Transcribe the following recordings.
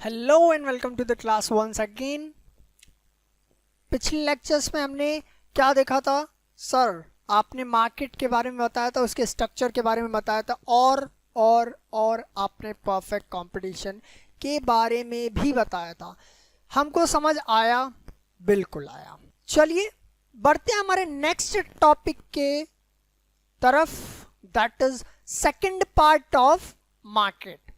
Hello and welcome to the class once again. पिछले lectures में हमने क्या देखा था सर? आपने मार्केट के बारे में बताया था, उसके स्ट्रक्चर के बारे में बताया था और आपने परफेक्ट कंपटीशन के बारे में भी बताया था। हमको समझ आया? बिल्कुल आया। चलिए बढ़ते हैं हमारे नेक्स्ट टॉपिक के तरफ, that is second part of market.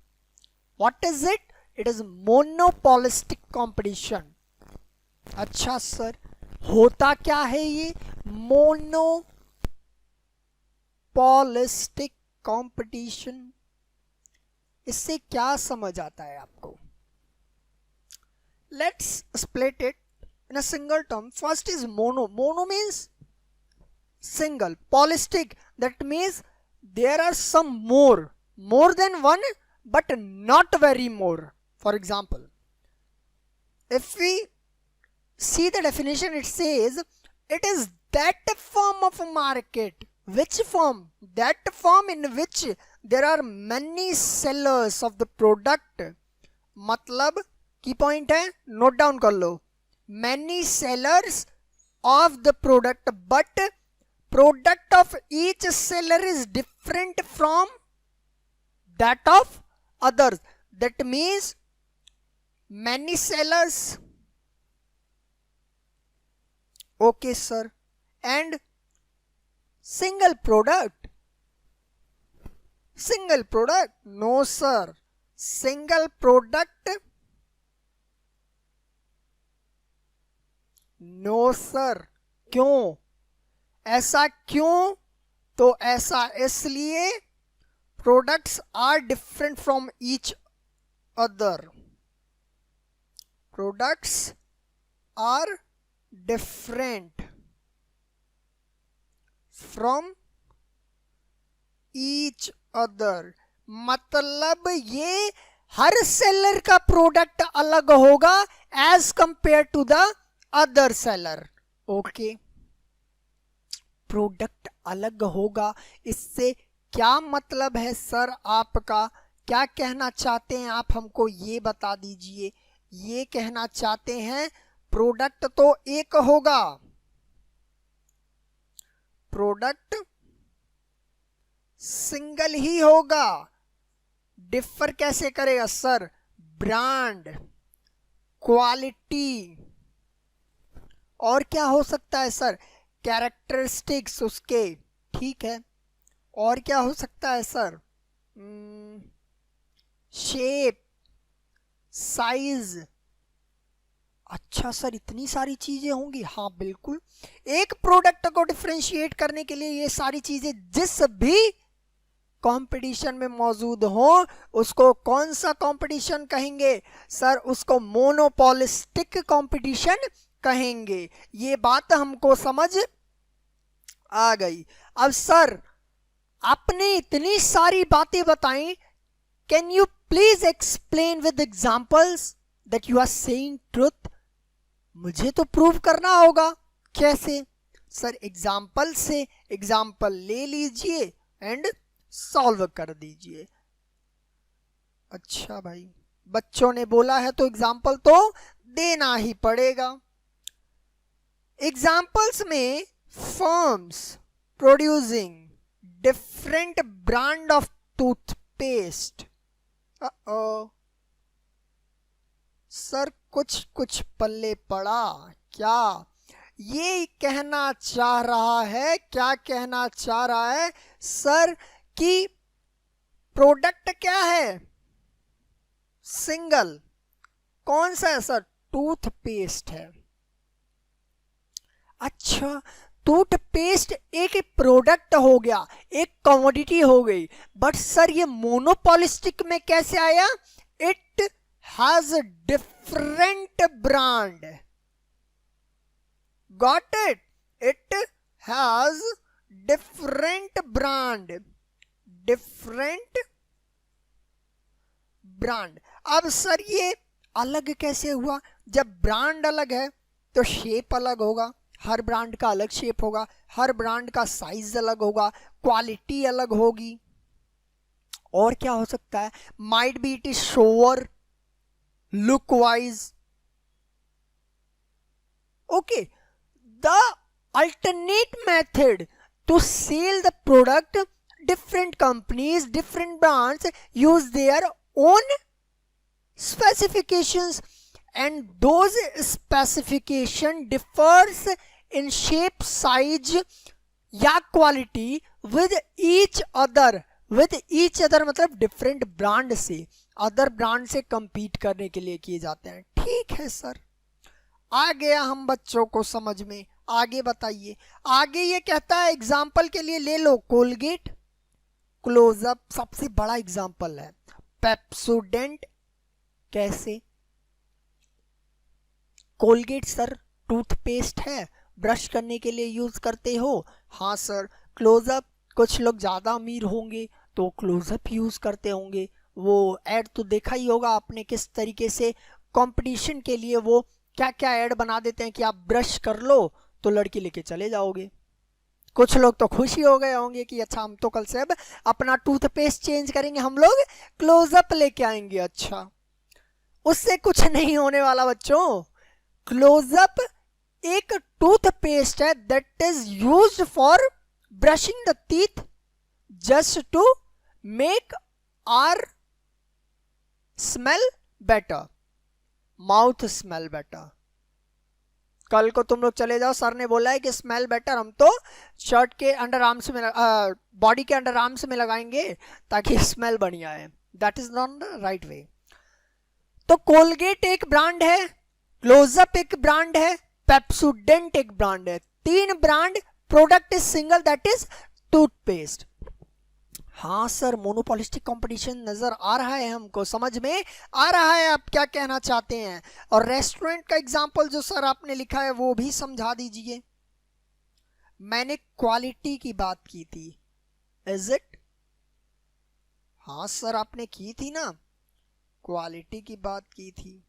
What is it? It is monopolistic competition. अच्छा सर, होता क्या है ये मोनोपोलिस्टिक कंपटीशन? इससे क्या समझ आता है आपको? Let's split it in a single term. First is mono. Mono means single. Polistic, that means there are some more than one, but not very more. For example, if we see the definition, it says it is that form of a market. Which form? That form in which there are many sellers of the product. मतलब की point है, note down कर लो. many sellers of the product, but product of each seller is different from that of others. That means many sellers. Okay sir. And single product. Single product? No sir. Single product? No sir. क्यों? ऐसा क्यों? तो ऐसा इसलिए products are different from each other. Products are different from each other. मतलब ये हर seller का प्रोडक्ट अलग होगा as compare to the other seller. Okay, product अलग होगा. इससे क्या मतलब है सर आपका? क्या कहना चाहते हैं आप? हमको ये बता दीजिए. ये कहना चाहते हैं प्रोडक्ट तो एक होगा. प्रोडक्ट सिंगल ही होगा. डिफर कैसे करेगा सर? ब्रांड, क्वालिटी, और क्या हो सकता है सर? कैरेक्टरिस्टिक्स उसके. ठीक है, और क्या हो सकता है सर? Shape, size. अच्छा सर, इतनी सारी चीजें होंगी. हाँ बिल्कुल. एक प्रोडक्ट को डिफरेंशिएट करने के लिए ये सारी चीजें जिस भी कंपटीशन में मौजूद हो, उसको कौन सा कंपटीशन कहेंगे सर? उसको मोनोपोलिस्टिक कंपटीशन कहेंगे. ये बात हमको समझ आ गई. अब सर आपने इतनी सारी बातें बताई, can you please explain with examples that you are saying truth? मुझे तो प्रूव करना होगा. कैसे सर? एग्जांपल से एग्जांपल ले लीजिए एंड सॉल्व कर दीजिए. अच्छा भाई, बच्चों ने बोला है तो एग्जांपल तो देना ही पड़ेगा. एग्जांपल्स में firms producing different brand of toothpaste. Sir कुछ पल्ले पड़ा क्या? ये कहना चाह रहा है, क्या कहना चाह रहा है सर कि प्रोडक्ट क्या है? सिंगल. कौन सा है सर? टूथपेस्ट है. अच्छा, टूथपेस्ट एक प्रोडक्ट हो गया, एक कमोडिटी हो गई. बट सर ये मोनोपोलिस्टिक में कैसे आया? It has different brand. Got it? It has different brand. Different brand. अब सर ये अलग कैसे हुआ? जब ब्रांड अलग है तो शेप अलग होगा. हर ब्रांड का अलग शेप होगा, हर ब्रांड का साइज अलग होगा, क्वालिटी अलग होगी. और क्या हो सकता है? Might be it is shore, look wise. Okay, the alternate method to sell the product, different companies, different brands use their own specifications, and those specification differs in shape, size या quality with each other. with each other मतलब different brand से, other brand से compete करने के लिए किए जाते हैं. ठीक है सर, आ गया हम बच्चों को समझ में. आगे बताइए. आगे ये कहता है, एग्जाम्पल के लिए ले लो कोलगेट, क्लोजअप सबसे बड़ा एग्जाम्पल है. पेप्सोडेंट, कैसे? कोलगेट सर टूथपेस्ट है, ब्रश करने के लिए यूज करते हो. हाँ सर. क्लोजअप, कुछ लोग ज़्यादा अमीर होंगे तो क्लोजअप यूज करते होंगे. वो ऐड तो देखा ही होगा आपने, किस तरीके से कंपटीशन के लिए वो क्या क्या ऐड बना देते हैं कि आप ब्रश कर लो तो लड़की लेके चले जाओगे. कुछ लोग तो खुशी हो गए होंगे कि अच्छा हम तो कल से अब अपना टूथपेस्ट चेंज करेंगे, हम लोग क्लोजअप लेके आएंगे. अच्छा, उससे कुछ नहीं होने वाला बच्चों. क्लोजअप एक टूथपेस्ट है that is used for brushing the teeth just to make our smell better, mouth smell better. कल को तुम लोग चले जाओ, सर ने बोला है कि स्मेल बेटर हम तो शर्ट के अंडर आर्म्स में, बॉडी के अंडर आर्म्स में लगाएंगे ताकि स्मेल बढ़िया है. That is not the right way. तो कोलगेट एक ब्रांड है, क्लोजअप एक ब्रांड है, पेप्सोडेंट एक ब्रांड है. तीन brand, product is single that is toothpaste. हाँ सर, मोनोपोलिस्टिक कंपटीशन नजर आ रहा है हमको, समझ में आ रहा है आप क्या कहना चाहते हैं. और रेस्टोरेंट का एग्जांपल जो सर आपने लिखा है वो भी समझा दीजिए. मैंने क्वालिटी की बात की थी, इज इट? हाँ सर, आपने की थी ना, क्वालिटी की बात की थी.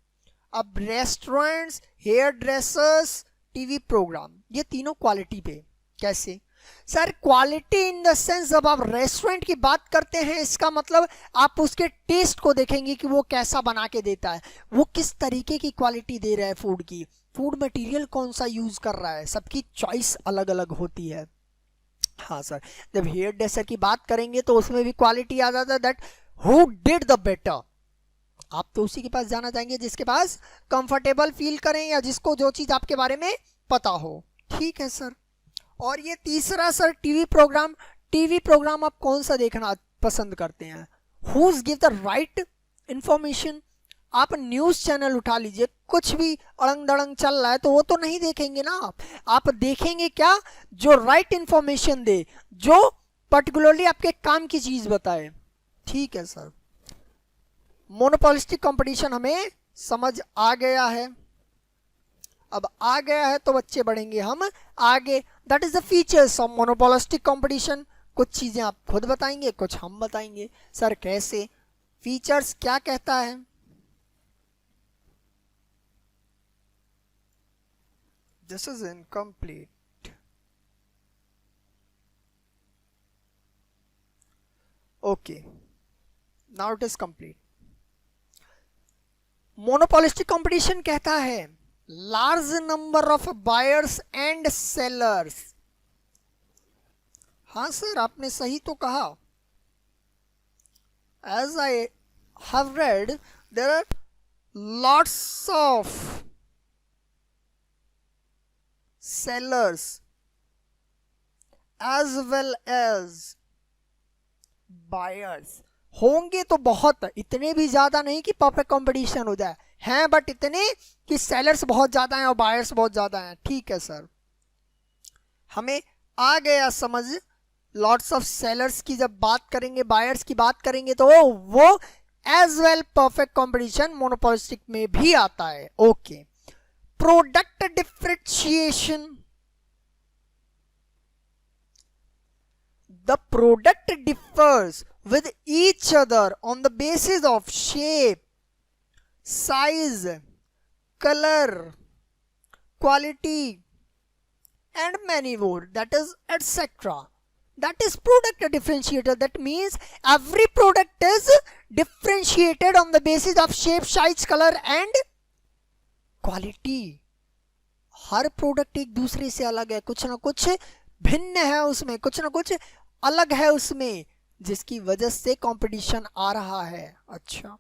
अब restaurants, hair dressers, TV program, ये तीनों क्वालिटी पे. कैसे sir? Quality in the sense, जब आप रेस्टोरेंट की बात करते हैं इसका मतलब आप उसके टेस्ट को देखेंगे कि वो कैसा बना के देता है, वो किस तरीके की क्वालिटी दे रहा है फूड की, फूड मटेरियल कौन सा यूज कर रहा है, सबकी चॉइस अलग अलग होती है. हाँ सर. जब हेयर ड्रेसर की बात करेंगे तो उसमें भी क्वालिटी आ जाता है, that who did the better. आप तो उसी के पास जाना चाहेंगे जिसके पास कंफर्टेबल फील करें या जिसको जो चीज आपके बारे में पता हो. ठीक है सर. और ये तीसरा sir, TV programme. TV programme आप कौन सा देखना पसंद करते हैं? Who's give the right information. आप न्यूज चैनल उठा लीजिए, कुछ भी अड़ंग दड़ंग चल रहा है तो वो तो नहीं देखेंगे ना. आप देखेंगे क्या? जो राइट इंफॉर्मेशन दे, जो पर्टिकुलरली आपके काम की चीज बताए. ठीक है सर. मोनोपोलिस्टिक कंपटीशन हमें समझ आ गया है. अब आ गया है तो बच्चे बढ़ेंगे हम आगे. That is the features of monopolistic competition. कुछ चीजें आप खुद बताएंगे, कुछ हम बताएंगे. सर कैसे? फीचर्स क्या कहता है? This is incomplete. Okay, now it is complete. Monopolistic competition कहता है large number of buyers and sellers. हाँ सर, आपने सही तो कहा. As I have read, there are lots of sellers as well as buyers. होंगे तो बहुत, इतने भी ज्यादा नहीं कि परफेक्ट कंपटीशन हो जाए, हैं बट इतने कि सेलर्स बहुत ज्यादा हैं और बायर्स बहुत ज्यादा हैं. ठीक है सर, हमें आ गया समझ. लॉट्स ऑफ सेलर्स की जब बात करेंगे, बायर्स की बात करेंगे तो वो as well perfect competition monopolistic में भी आता है. Okay. Product differentiation. The product differs with each other on the basis of shape, size, color, quality, and many more. That is etc. That is product differentiator. That means every product is differentiated differentiated on the basis of shape, size, color and quality. Her product एक दूसरे से अलग है, कुछ ना कुछ भिन्न है उसमें, कुछ ना कुछ अलग है उसमें, जिसकी वजह से कंपटीशन आ रहा है. अच्छा,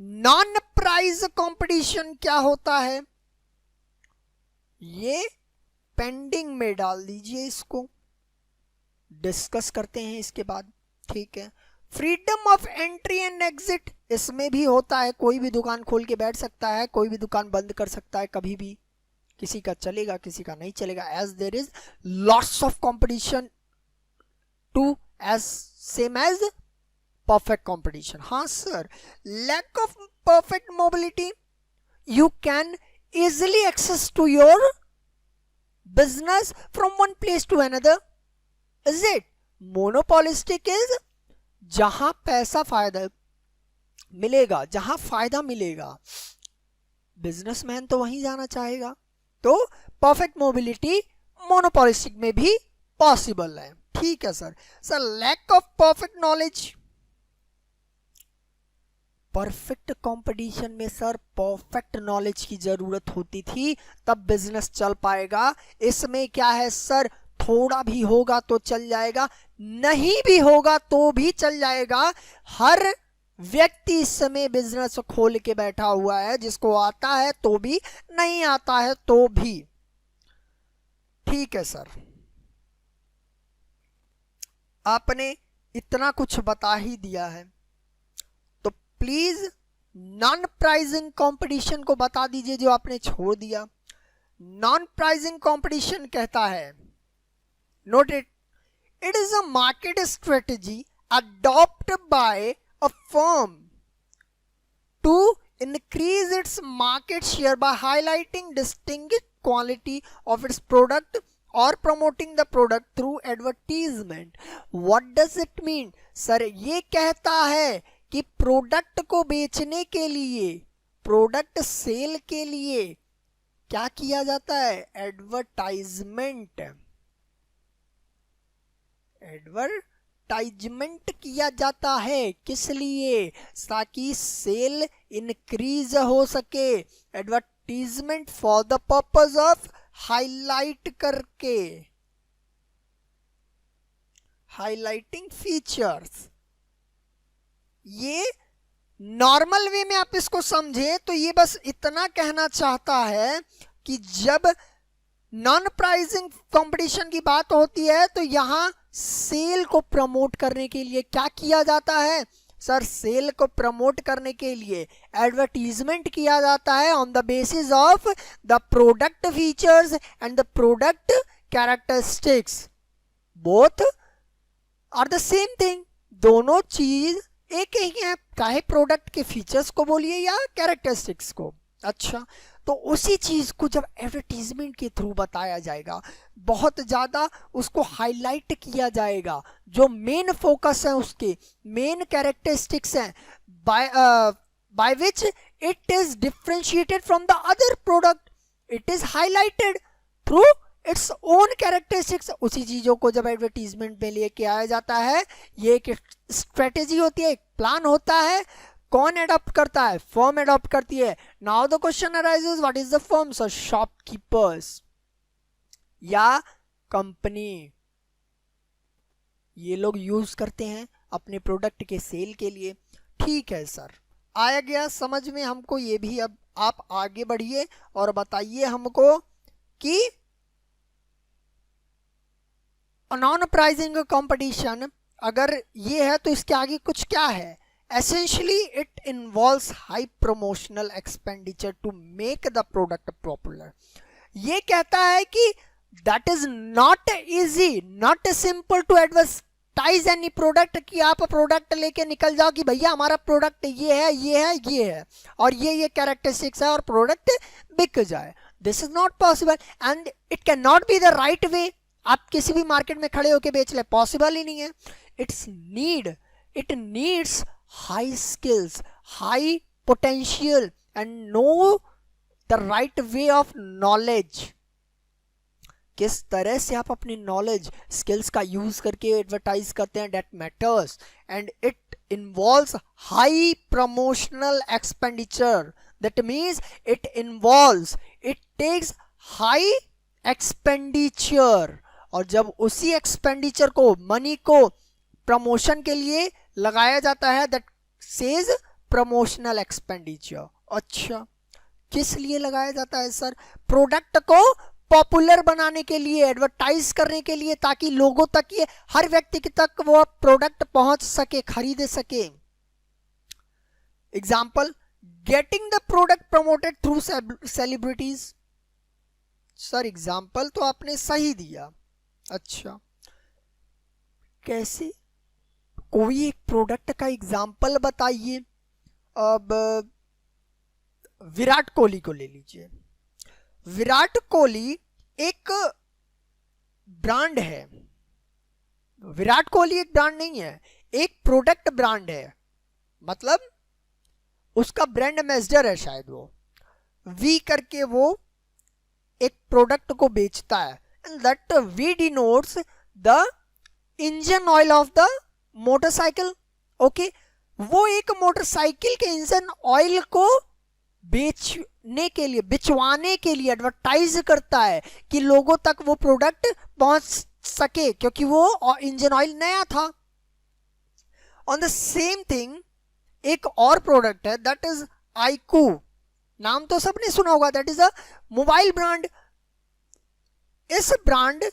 नॉन प्राइस कंपटीशन क्या होता है, ये पेंडिंग में डाल दीजिए, इसको डिस्कस करते हैं इसके बाद. ठीक है. Freedom of entry and exit, इसमें भी होता है, कोई भी दुकान खोल के बैठ सकता है, कोई भी दुकान बंद कर सकता है कभी भी, किसी का चलेगा किसी का नहीं चलेगा. As there is lots of competition too as same as perfect competition. हाँ sir. Lack of perfect mobility, you can easily access to your business from one place to another. Is it? Monopolistic is जहां पैसा फायदा मिलेगा, जहां फायदा मिलेगा, businessman तो वहीं जाना चाहेगा. तो परफेक्ट मोबिलिटी मोनोपोलिस्टिक में भी पॉसिबल है. ठीक है sir. Sir, lack of perfect knowledge, perfect competition में सर परफेक्ट नॉलेज की जरूरत होती थी, तब बिजनेस चल पाएगा. इसमें क्या है सर, थोड़ा भी होगा तो चल जाएगा, नहीं भी होगा तो भी चल जाएगा. हर व्यक्ति इस समय बिजनेस खोल के बैठा हुआ है, जिसको आता है तो भी, नहीं आता है तो भी. ठीक है सर. आपने इतना कुछ बता ही दिया है, प्लीज नॉन प्राइसिंग कंपटीशन को बता दीजिए जो आपने छोड़ दिया. नॉन प्राइसिंग कंपटीशन कहता है, note it, it is a market strategy adopted by a firm to increase its market share by highlighting distinct quality of its product or promoting the product through advertisement. What does it mean? Sir, ये कहता है कि product को बेचने के लिए, product cell के लिए क्या किया जाता है, एडवर्टाइजमेंट. एडवर्टाइजमेंट किया जाता है, किस लिए, ताकि सेल इंक्रीज हो सके. Advertisement for the purpose of highlight करके, हाईलाइटिंग फीचर्स. ये नॉर्मल वे में आप इसको समझे तो ये बस इतना कहना चाहता है कि जब नॉन प्राइसिंग कंपटीशन की बात होती है तो यहां सेल को प्रमोट करने के लिए क्या किया जाता है सर, सेल को प्रमोट करने के लिए एडवर्टीजमेंट किया जाता है on the basis of the product features and the product characteristics. Both are the same thing, दोनों चीज एक ही है, चाहे प्रोडक्ट के फीचर्स को बोलिए या कैरेक्टरिस्टिक्स को. अच्छा, तो उसी चीज को जब एडवर्टीजमेंट के थ्रू बताया जाएगा, बहुत ज्यादा उसको हाईलाइट किया जाएगा, जो मेन फोकस है उसके, मेन कैरेक्टरिस्टिक्स हैं, by which it is differentiated from the other product, it is highlighted through its own characteristics. उसी चीजों को जब एडवर्टीजमेंट में लेके आया जाता है, ये एक स्ट्रेटेजी होती है, एक प्लान होता है. कौन एडॉप्ट करता है, फर्म एडॉप्ट करती है. Now the question arises, what is the firm sir, shopkeepers या कंपनी. ये लोग यूज करते हैं अपने प्रोडक्ट के सेल के लिए. ठीक है सर, आया गया समझ में हमको ये भी. अब आप आगे बढ़िए और बताइए हमको कि नॉन प्राइसिंग कंपटीशन अगर ये है तो इसके आगे कुछ क्या है. Essentially, it involves high promotional expenditure to make the product popular. ये कहता है कि that is not easy, not simple to advertise any product, कि आप प्रोडक्ट लेके निकल जाओ कि भैया हमारा प्रोडक्ट ये है, ये है, ये है और ये कैरेक्टरिस्टिक्स है और प्रोडक्ट बिक जाए. This is not possible and it cannot be the right way. आप किसी भी मार्केट में खड़े होके बेच ले, पॉसिबल ही नहीं है. It needs high skills, high potential and know the right way of knowledge. किस तरह से आप अपनी नॉलेज स्किल्स का यूज करके एडवर्टाइज करते हैं, that matters, and it involves high promotional expenditure, that means it involves, it takes high expenditure, और जब उसी एक्सपेंडिचर को, मनी को प्रमोशन के लिए लगाया जाता है, दैट सेज प्रमोशनल एक्सपेंडिचर। अच्छा, किस लिए लगाया जाता है सर? प्रोडक्ट को पॉपुलर बनाने के लिए, एडवर्टाइज करने के लिए, ताकि लोगों तक, ये हर व्यक्ति तक वो प्रोडक्ट पहुंच सके, खरीद सके। Example, getting the product promoted through celebrities. Sir example तो आपने सही दिया, अच्छा कैसे? कोई एक प्रोडक्ट का एग्जाम्पल बताइए। अब विराट कोहली को ले लीजिए। विराट कोहली एक ब्रांड है, विराट कोहली एक ब्रांड नहीं है, एक प्रोडक्ट ब्रांड है, मतलब उसका ब्रांड एम्बेसडर है शायद, वो वी करके वो एक प्रोडक्ट को बेचता है, and that we denotes the engine oil of the motorcycle. Okay, वो एक मोटरसाइकिल के इंजन ऑयल को बेचने के लिए, बिचवाने के लिए एडवर्टाइज करता है कि लोगों तक वो प्रोडक्ट पहुंच सके, क्योंकि वो इंजन ऑयल नया था। ऑन द सेम थिंग एक और प्रोडक्ट है, दैट इज आईकू, नाम तो सबने सुना होगा, that is a mobile brand. इस ब्रांड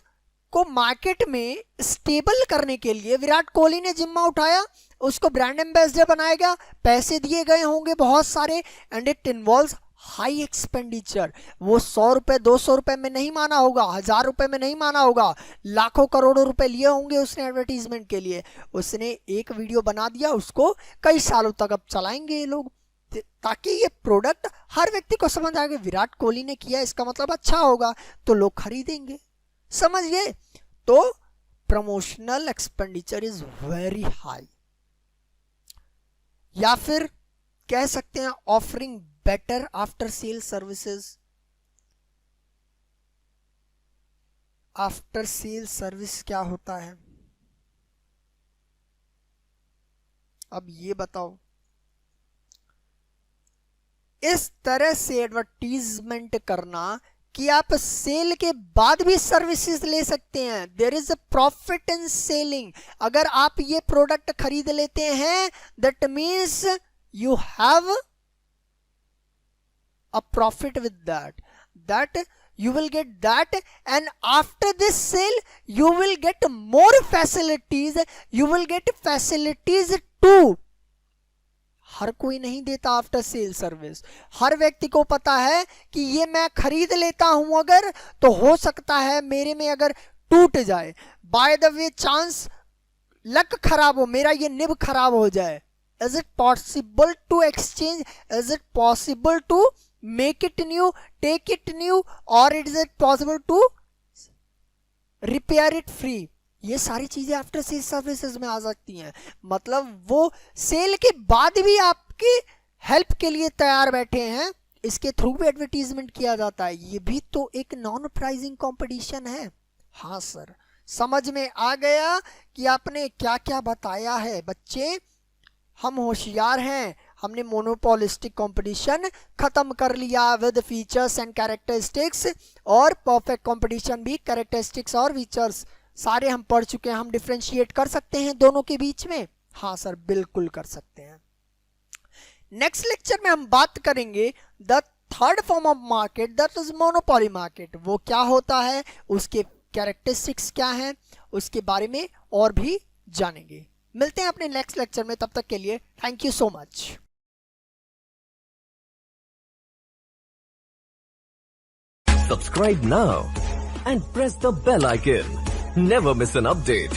को मार्केट में स्टेबल करने के लिए विराट कोहली ने जिम्मा उठाया, उसको ब्रांड एम्बेसडर बनाया गया, पैसे दिए गए होंगे बहुत सारे, and it involves high expenditure. वो 100 रुपए 200 रुपए में नहीं माना होगा, 1000 रुपए में नहीं माना होगा, लाखों करोड़ों रुपए लिए होंगे उसने एडवर्टीजमेंट के लिए। उसने एक वीडियो बना दिया, उसको कई सालों तक अब चलाएंगे ये लोग, ताकि ये प्रोडक्ट हर व्यक्ति को समझ आ गया विराट कोहली ने किया, इसका मतलब अच्छा होगा, तो लोग खरीदेंगे। समझ गए? तो promotional expenditure is very high, या फिर कह सकते हैं offering better after sale services. After sale service क्या होता है? अब ये बताओ। इस तरह से एडवर्टीजमेंट करना कि आप सेल के बाद भी सर्विसेज ले सकते हैं। There is a profit in selling. अगर आप ये प्रोडक्ट खरीद लेते हैं, that means you have a profit with that you will get that, and after this sale you will get more facilities, you will get facilities too। हर कोई नहीं देता after sale service. हर व्यक्ति को पता है कि ये मैं खरीद लेता हूं अगर, तो हो सकता है मेरे में अगर टूट जाए, by the way chance luck खराब हो, मेरा ये निब खराब हो जाए, is it possible to exchange, is it possible to make it new, take it new, और it is possible to repair it free. ये सारी चीजें आफ्टर सेल सर्विसेज में आ सकती हैं। मतलब वो सेल के बाद भी आपकी हेल्प के लिए तैयार बैठे हैं, इसके थ्रू भी एडवर्टीजमेंट किया जाता है। ये भी तो एक नॉन प्राइसिंग कंपटीशन है। हाँ सर, समझ में आ गया कि आपने क्या क्या बताया है। बच्चे हम होशियार हैं, हमने मोनोपोलिस्टिक कंपटीशन खत्म कर लिया विद फीचर्स एंड कैरेक्टरिस्टिक्स, और परफेक्ट कंपटीशन भी कैरेक्टरिस्टिक्स और फीचर्स सारे हम पढ़ चुके हैं। हम डिफरेंशिएट कर सकते हैं दोनों के बीच में। हाँ सर, बिल्कुल कर सकते हैं। नेक्स्ट लेक्चर में हम बात करेंगे the third form of market, that is monopoly market. वो क्या होता है, उसके कैरेक्टरिस्टिक्स क्या हैं, उसके बारे में और भी जानेंगे। मिलते हैं अपने नेक्स्ट लेक्चर में, तब तक के लिए thank you so much. Subscribe now and press the bell icon. Never miss an update.